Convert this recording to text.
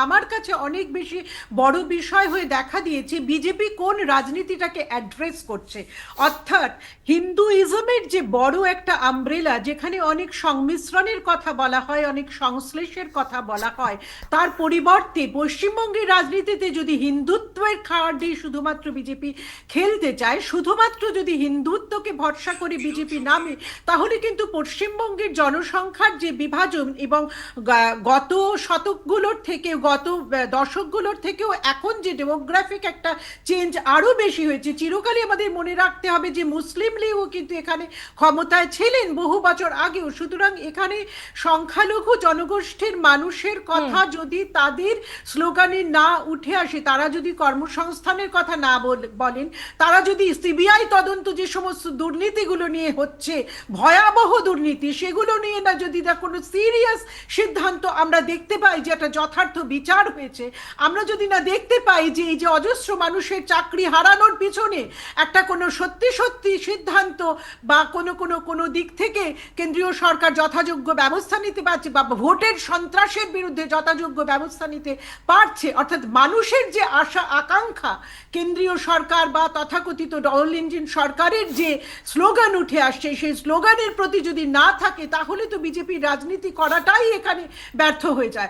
আমার কাছে অনেক বেশি বড় বিষয় হয়ে দেখা দিয়েছে বিজেপি কোন রাজনীতিটাকে অ্যাড্রেস করছে। অর্থাৎ হিন্দুইজমের যে বড় একটা আমব্রেলা, যেখানে অনেক সংমিশ্রণের কথা বলা হয়, অনেক সংশ্লেষের কথা বলা হয়, তার পরিবর্তে পশ্চিমবঙ্গের রাজনীতিতে যদি হিন্দুত্বের কার্ডে শুধুমাত্র বিজেপি খেলতে চায়, শুধুমাত্র যদি হিন্দুত্বকে ভরসা করে বিজেপি নামে, তাহলে কিন্তু পশ্চিমবঙ্গের জনসংখ্যার যে বিভাজন এবং গত শতকগুলোর থেকে, গত দশকগুলোর থেকেও এখন যে ডেমোগ্রাফিক একটা চেঞ্জ আরও বেশি হয়েছে। চিরকালই আমাদের মনে রাখতে হবে যে মুসলিম লীগও কিন্তু এখানে ক্ষমতায় ছিলেন বহু বছর আগেও। সুতরাং এখানে সংখ্যালঘু জনগোষ্ঠীর মানুষের কথা যদি তাদের স্লোগানে না উঠে আসে, তারা যদি কর্মসংস্থানের কথা না বলেন, তারা যদি সিবিআই তদন্ত যে সমস্ত দুর্নীতিগুলো নিয়ে হচ্ছে, ভয়াবহ দুর্নীতি, সেগুলো নিয়ে না যদি কোনো সিরিয়াস সিদ্ধান্ত আমরা দেখতে পাই যে একটা যথার্থ বিচার হয়েছে, আমরা যদি না দেখতে পাই যে এই যে অজস্র মানুষের চাকরি হারানোর পিছনে একটা কোনো সত্যি সত্যি সিদ্ধান্ত বা কোনো কোনো কোনো দিক থেকে কেন্দ্রীয় সরকার যথাযোগ্য ব্যবস্থা নিতে পারছে বা ভোটের সন্ত্রাসের বিরুদ্ধে যথাযোগ্য ব্যবস্থা নিতে পারছে, অর্থাৎ মানুষের যে আশা আকাঙ্ক্ষা কেন্দ্রীয় সরকার বা তথাকথিত ডবল ইঞ্জিন সরকারের যে স্লোগান উঠে আসছে, সেই স্লোগানের প্রতি যদি না থাকে, তাহলে তো বিজেপির রাজনীতি করাটাই এখানে ব্যর্থ হয়ে যায়।